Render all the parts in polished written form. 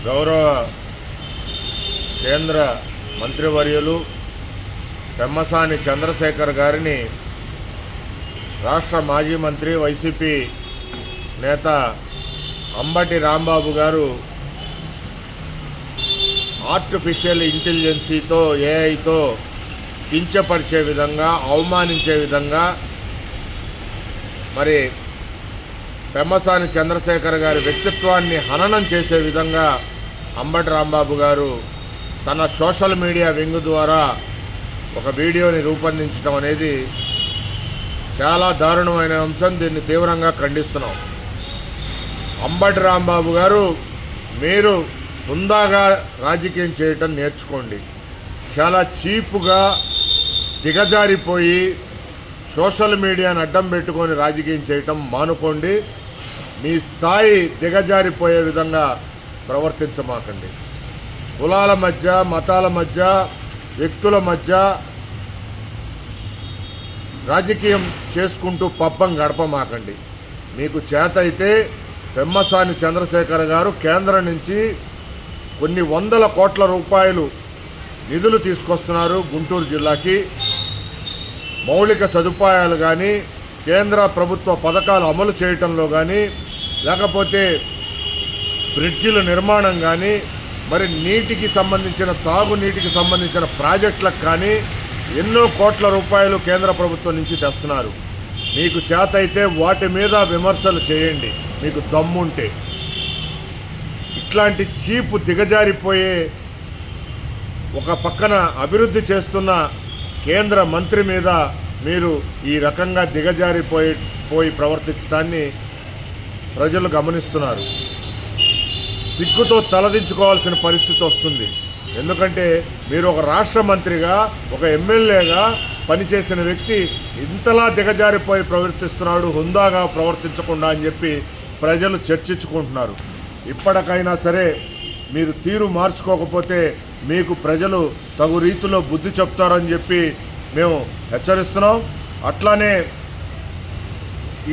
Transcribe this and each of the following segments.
గౌరవ కేంద్ర మంత్రివర్యులు పెమ్మసాని చంద్రశేఖర్ గారిని రాష్ట్ర మాజీ మంత్రి వైసీపీ నేత అంబటి రాంబాబు గారు ఆర్టిఫిషియల్ ఇంటెలిజెన్సీతో ఏఐతో కించపరిచే విధంగా అవమానించే విధంగా మరి పెమ్మసాని చంద్రశేఖర్ గారి వ్యక్తిత్వాన్ని హననం చేసే విధంగా అంబటి రాంబాబు గారు తన సోషల్ మీడియా వింగ్ ద్వారా ఒక వీడియోని రూపొందించడం అనేది చాలా దారుణమైన అంశం. దీన్ని తీవ్రంగా ఖండిస్తున్నాం. అంబటి రాంబాబు గారు, మీరు హుందాగా రాజకీయం చేయటం నేర్చుకోండి. చాలా చీపుగా దిగజారిపోయి సోషల్ మీడియాను అడ్డం పెట్టుకొని రాజకీయం చేయటం మానుకోండి. మీ స్థాయి దిగజారిపోయే విధంగా ప్రవర్తించమాకండి. కులాల మధ్య, మతాల మధ్య, వ్యక్తుల మధ్య రాజకీయం చేసుకుంటూ పబ్బం గడపమాకండి. మీకు చేత అయితే పెమ్మసాని చంద్రశేఖర్ గారు కేంద్రం నుంచి కొన్ని వందల కోట్ల రూపాయలు నిధులు తీసుకొస్తున్నారు గుంటూరు జిల్లాకి. మౌలిక సదుపాయాలు కానీ, కేంద్ర ప్రభుత్వ పథకాలు అమలు చేయటంలో కానీ, లేకపోతే బ్రిడ్జిల నిర్మాణం కానీ, మరి నీటికి సంబంధించిన తాగునీటికి సంబంధించిన ప్రాజెక్టులకు కానీ ఎన్నో కోట్ల రూపాయలు కేంద్ర ప్రభుత్వం నుంచి తెస్తున్నారు. మీకు చేత అయితే వాటి మీద విమర్శలు చేయండి మీకు దమ్ముంటే. ఇట్లాంటి చీపు దిగజారిపోయే ఒక పక్కన అభివృద్ధి చేస్తున్న కేంద్ర మంత్రి మీద మీరు ఈ రకంగా దిగజారిపోయి ప్రవర్తించడాన్ని ప్రజలు గమనిస్తున్నారు. సిగ్గుతో తలదించుకోవాల్సిన పరిస్థితి వస్తుంది. ఎందుకంటే మీరు ఒక రాష్ట్ర మంత్రిగా, ఒక ఎమ్మెల్యేగా పనిచేసిన వ్యక్తి ఇంతలా దిగజారిపోయి ప్రవర్తిస్తున్నాడు, హుందాగా ప్రవర్తించకుండా అని చెప్పి ప్రజలు చర్చించుకుంటున్నారు. ఇప్పటికైనా సరే మీరు తీరు మార్చుకోకపోతే మీకు ప్రజలు తగు రీతిలో బుద్ధి చెప్తారని చెప్పి మేము హెచ్చరిస్తున్నాం. అట్లానే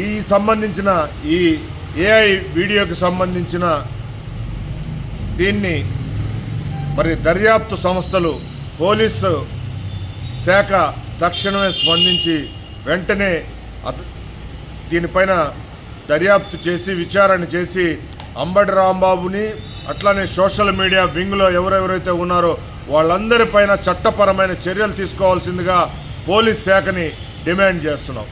ఈ సంబంధించిన ఈ ఏఐ వీడియోకి సంబంధించిన దీన్ని మరి దర్యాప్తు సంస్థలు, పోలీసు శాఖ తక్షణమే స్పందించి వెంటనే దీనిపైన దర్యాప్తు చేసి విచారణ చేసి అంబటి రాంబాబుని అట్లానే సోషల్ మీడియా వింగ్లో ఎవరెవరైతే ఉన్నారో వాళ్ళందరిపైన చట్టపరమైన చర్యలు తీసుకోవాల్సిందిగా పోలీస్ శాఖని డిమాండ్ చేస్తున్నాం.